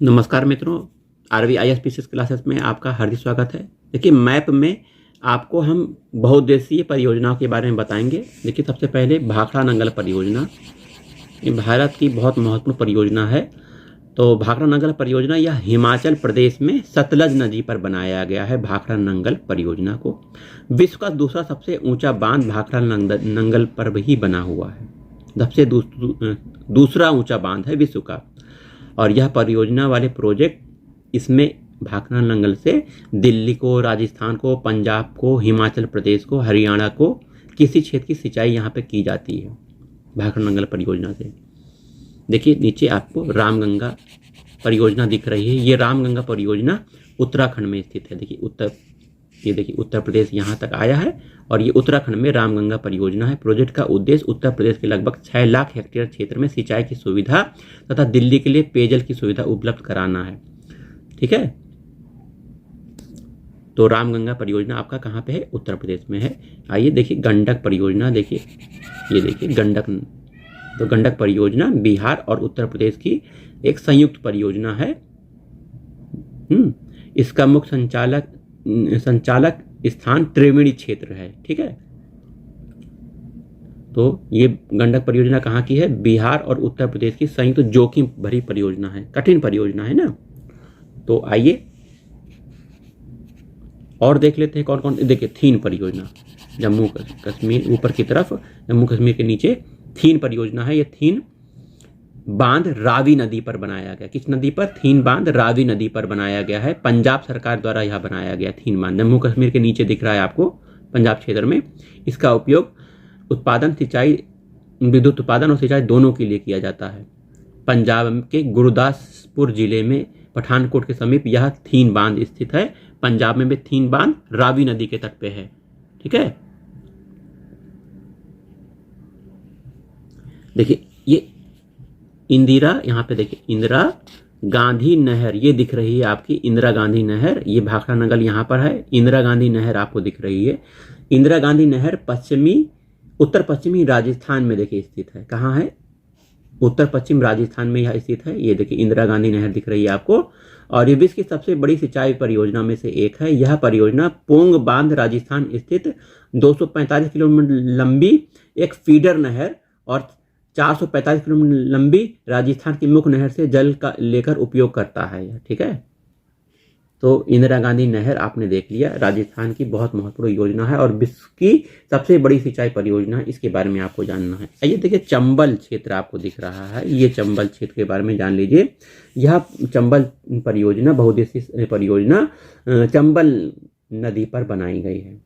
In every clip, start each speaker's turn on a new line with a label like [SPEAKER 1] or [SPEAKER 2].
[SPEAKER 1] नमस्कार मित्रों, RVISPCS classes में आपका हार्दिक स्वागत है। देखिए, मैप में आपको हम बहुउद्देशीय परियोजनाओं के बारे में बताएंगे। देखिए, सबसे पहले भाखड़ा नंगल परियोजना, ये भारत की बहुत महत्वपूर्ण परियोजना है। तो भाखड़ा नंगल परियोजना यह हिमाचल प्रदेश में सतलज नदी पर बनाया गया है। भाखड़ा नंगल परियोजना को विश्व का दूसरा सबसे ऊंचा बांध भाखड़ा नंगल पर ही बना हुआ है। सबसे दूसरा ऊंचा बांध है विश्व का। और यह परियोजना वाले प्रोजेक्ट इसमें भाखड़ा नंगल से दिल्ली को, राजस्थान को, पंजाब को, हिमाचल प्रदेश को, हरियाणा को किसी क्षेत्र की सिंचाई यहाँ पे की जाती है भाखड़ा नंगल परियोजना से। देखिए, नीचे आपको रामगंगा परियोजना दिख रही है। ये रामगंगा परियोजना उत्तराखंड में स्थित है। देखिए उत्तर प्रदेश यहाँ तक आया है और ये उत्तराखंड में रामगंगा परियोजना है। प्रोजेक्ट का उद्देश्य उत्तर प्रदेश के लगभग 6 लाख हेक्टेयर क्षेत्र में सिंचाई की सुविधा तथा दिल्ली के लिए पेयजल की सुविधा उपलब्ध कराना है। ठीक है, तो रामगंगा परियोजना आपका कहाँ पे है? उत्तर प्रदेश में है। आइए देखिए गंडक परियोजना। देखिए, ये देखिए गंडक। तो गंडक परियोजना बिहार और उत्तर प्रदेश की एक संयुक्त परियोजना है। इसका मुख्य संचालक स्थान त्रिवेणी क्षेत्र है। ठीक है, तो ये गंडक परियोजना कहाँ की है? बिहार और उत्तर प्रदेश की संयुक्त जोखिम भरी परियोजना है, कठिन परियोजना है ना। तो आइए और देख लेते हैं कौन कौन। देखिए, थीन परियोजना जम्मू कश्मीर, ऊपर की तरफ जम्मू कश्मीर के नीचे थीन परियोजना है। ये थीन बांध रावी नदी पर बनाया गया। किस नदी पर? थीन बांध रावी नदी पर बनाया गया है। पंजाब सरकार द्वारा यह बनाया गया थीन बांध। जम्मू कश्मीर के नीचे दिख रहा है आपको, पंजाब क्षेत्र में। इसका उपयोग उत्पादन, सिंचाई, विद्युत उत्पादन और सिंचाई दोनों के लिए किया जाता है। पंजाब के गुरदासपुर जिले में पठानकोट के समीप यह थीन बांध स्थित है। पंजाब में भी थीन बांध रावी नदी के तट पे है। ठीक है, देखिए ये इंदिरा, यहाँ पे देखिए इंदिरा गांधी नहर, ये दिख रही है आपकी इंदिरा गांधी नहर। ये भाखड़ा नंगल यहाँ पर है। इंदिरा गांधी नहर आपको दिख रही है। इंदिरा गांधी नहर उत्तर पश्चिमी राजस्थान में देखिए स्थित है। कहाँ है? उत्तर पश्चिम राजस्थान में यह स्थित है। ये देखिए इंदिरा गांधी नहर दिख रही है आपको। और ये विश्व की सबसे बड़ी सिंचाई परियोजना में से एक है। यह परियोजना पोंग बांध राजस्थान स्थित 245 किलोमीटर लंबी एक फीडर नहर और 445 किलोमीटर लंबी राजस्थान की मुख्य नहर से जल का लेकर उपयोग करता है। ठीक है, तो इंदिरा गांधी नहर आपने देख लिया। राजस्थान की बहुत महत्वपूर्ण योजना है और विश्व की सबसे बड़ी सिंचाई परियोजना है। इसके बारे में आपको जानना है। आइए देखिए, चंबल क्षेत्र आपको दिख रहा है। ये चंबल क्षेत्र के बारे में जान लीजिए। यह चंबल परियोजना, बहुउद्देशीय परियोजना चंबल नदी पर बनाई गई है।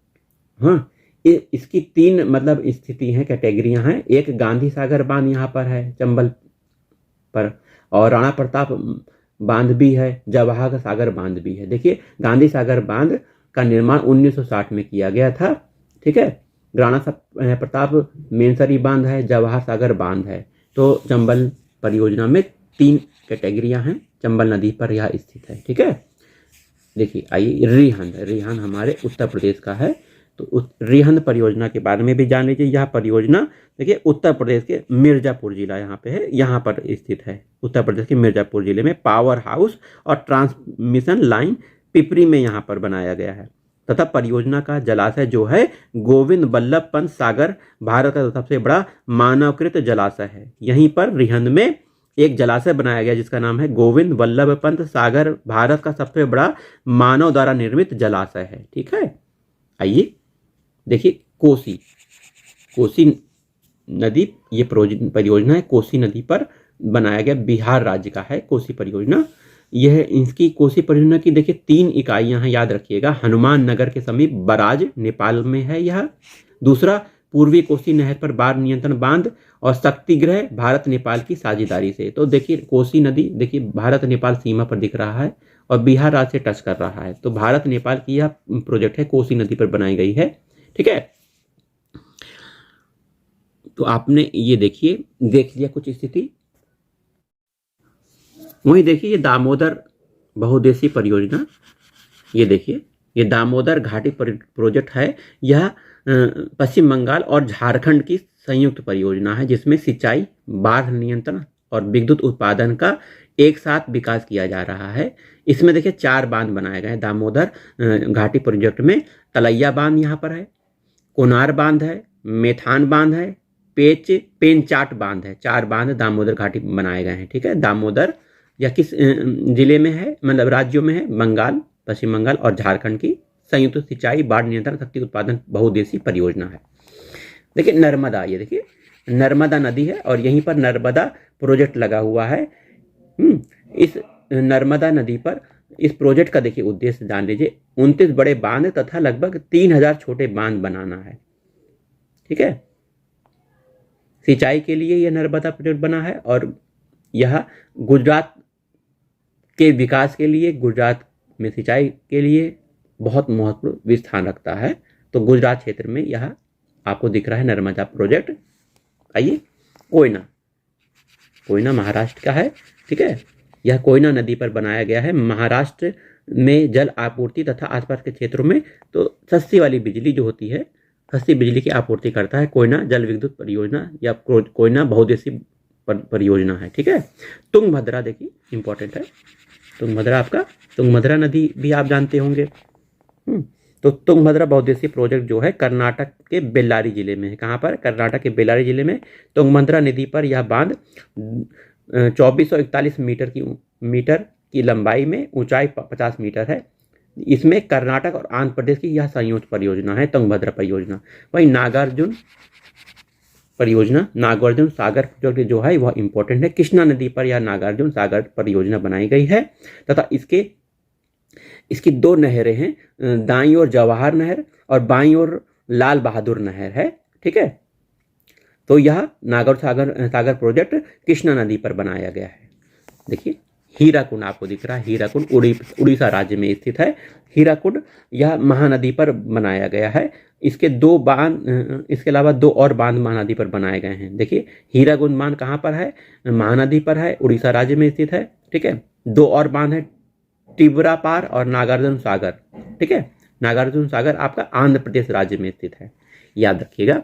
[SPEAKER 1] हाँ, इसकी 3 मतलब स्थिति हैं, कैटेगरियां हैं। एक गांधी सागर बांध यहाँ पर है चंबल पर, और राणा प्रताप बांध भी है, जवाहर सागर बांध भी है। देखिए, गांधी सागर बांध का निर्माण 1960 में किया गया था। ठीक है, राणा प्रताप मेंसरी बांध है, जवाहर सागर बांध है। तो चंबल परियोजना में 3 कैटेगरियां हैं। चंबल नदी पर यह स्थित है। ठीक है, देखिए आइए रिहंद हमारे उत्तर प्रदेश का है। तो रिहंद परियोजना के बारे में भी जान लीजिए। यह परियोजना देखिए उत्तर प्रदेश के मिर्जापुर जिला यहाँ पे है, यहाँ पर स्थित है। उत्तर प्रदेश के मिर्जापुर जिले में पावर हाउस और ट्रांसमिशन लाइन पिपरी में यहाँ पर बनाया गया है। तथा परियोजना का जलाशय जो है गोविंद बल्लभ पंत सागर भारत का सबसे बड़ा मानवकृत जलाशय है। यहीं पर रिहंद में एक जलाशय बनाया गया जिसका नाम है गोविंद वल्लभ पंत सागर, भारत का सबसे बड़ा मानव द्वारा निर्मित जलाशय है। ठीक है, आइए देखिए कोसी नदी, ये परियोजना है कोसी नदी पर बनाया गया, बिहार राज्य का है कोसी परियोजना। यह इसकी कोसी परियोजना की देखिए 3 इकाइयां हैं, याद रखिएगा। हनुमान नगर के समीप बराज नेपाल में है यह। दूसरा, पूर्वी कोसी नहर पर बाढ़ नियंत्रण बांध और शक्तिगृह भारत नेपाल की साझेदारी से। तो देखिए कोसी नदी देखिए भारत नेपाल सीमा पर दिख रहा है और बिहार राज्य से टच कर रहा है। तो भारत नेपाल की यह प्रोजेक्ट है, कोसी नदी पर बनाई गई है। ठीक है, तो आपने ये देखिए देख लिया कुछ स्थिति। वहीं देखिए ये दामोदर बहुउद्देशीय परियोजना, ये देखिए ये दामोदर घाटी प्रोजेक्ट है। यह पश्चिम बंगाल और झारखंड की संयुक्त परियोजना है जिसमें सिंचाई, बाढ़ नियंत्रण और विद्युत उत्पादन का एक साथ विकास किया जा रहा है। इसमें देखिए 4 बांध बनाए गए हैं दामोदर घाटी प्रोजेक्ट में। तलैया बांध यहाँ पर है, कोनार बांध है, मेथान बांध है, पेंचाट बांध है। 4 बांध दामोदर घाटी बनाए गए हैं। ठीक है, दामोदर या किस जिले में है, मतलब राज्यों में है? बंगाल, पश्चिम बंगाल और झारखंड की संयुक्त सिंचाई बाढ़ नियंत्रण शक्ति उत्पादन बहुउद्देशीय परियोजना है। देखिए नर्मदा, ये देखिए नर्मदा नदी है और यहीं पर नर्मदा प्रोजेक्ट लगा हुआ है। इस नर्मदा नदी पर इस प्रोजेक्ट का देखिए उद्देश्य जान लीजिए, 29 बड़े बांध तथा लगभग 3000 छोटे बांध बनाना है। ठीक है, सिंचाई के लिए यह नर्मदा प्रोजेक्ट बना है और यह गुजरात के विकास के लिए, गुजरात में सिंचाई के लिए बहुत महत्वपूर्ण स्थान रखता है। तो गुजरात क्षेत्र में यह आपको दिख रहा है नर्मदा प्रोजेक्ट। आइए, कोयना महाराष्ट्र का है। ठीक है, यह कोयना नदी पर बनाया गया है। महाराष्ट्र में जल आपूर्ति तथा आसपास के क्षेत्रों में तो सस्ती वाली बिजली जो होती है, सस्ती बिजली की आपूर्ति करता है कोयना जल विद्युत परियोजना या कोयना बहुउद्देशीय परियोजना है। ठीक है, तुंगभद्रा देखिए इंपॉर्टेंट है। तुंगभद्रा आपका, तुंगभद्रा नदी भी आप जानते होंगे। तो तुंगभद्रा बहुउद्देशीय प्रोजेक्ट जो है कर्नाटक के बेल्लारी जिले में है। कहाँ पर? कर्नाटक के बेल्लारी जिले में तुंगभद्रा नदी पर यह बांध 2441 मीटर की लंबाई में, ऊंचाई 50 मीटर है। इसमें कर्नाटक और आंध्र प्रदेश की यह संयुक्त परियोजना है तुंगभद्रा परियोजना। वहीं नागार्जुन परियोजना, नागार्जुन सागर प्रोजेक्ट जो है वह इंपॉर्टेंट है। कृष्णा नदी पर यह नागार्जुन सागर परियोजना बनाई गई है तथा इसकी 2 नहरें हैं, दाईं ओर जवाहर नहर और बाईं ओर लाल बहादुर नहर है। ठीक है, तो यह नागार्जुन सागर प्रोजेक्ट कृष्णा नदी पर बनाया गया है। देखिए हीराकुंड आपको दिख रहा है, हीराकुंड उड़ीसा राज्य में स्थित है। हीराकुंड यह महानदी पर बनाया गया है। इसके 2 बांध, इसके अलावा 2 और बांध महानदी पर बनाए गए हैं। देखिए हीराकुंड बांध कहाँ पर है? महानदी पर है, उड़ीसा राज्य में स्थित है। ठीक है, 2 और बांध है, टिबरा पार और नागार्जुन सागर। ठीक है, नागार्जुन सागर आपका आंध्र प्रदेश राज्य में स्थित है, याद रखिएगा।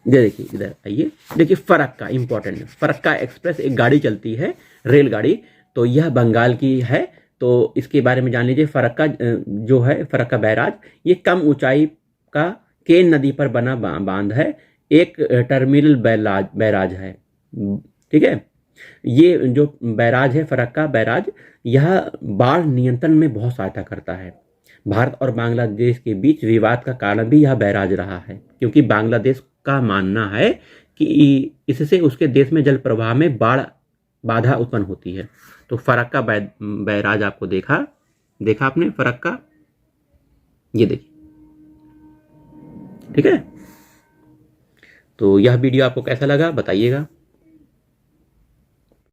[SPEAKER 1] देखिए इधर आइए, देखिए फरक्का इंपॉर्टेंट है। फरक्का एक्सप्रेस एक गाड़ी चलती है, रेलगाड़ी, तो यह बंगाल की है। तो इसके बारे में जान लीजिए। फरक्का जो है, फरक्का बैराज, ये कम ऊंचाई का केन नदी पर बना बांध है, एक टर्मिनल बैराज है। ठीक है, ये जो बैराज है, फरक्का बैराज, यह बाढ़ नियंत्रण में बहुत सहायता करता है। भारत और बांग्लादेश के बीच विवाद का कारण भी यह बैराज रहा है, क्योंकि बांग्लादेश का मानना है कि इससे उसके देश में जल प्रवाह में बाधा उत्पन्न होती है। तो फरक्का बैराज आपको देखा आपने फरक्का, ये देखिए। ठीक है, तो यह वीडियो आपको कैसा लगा बताइएगा।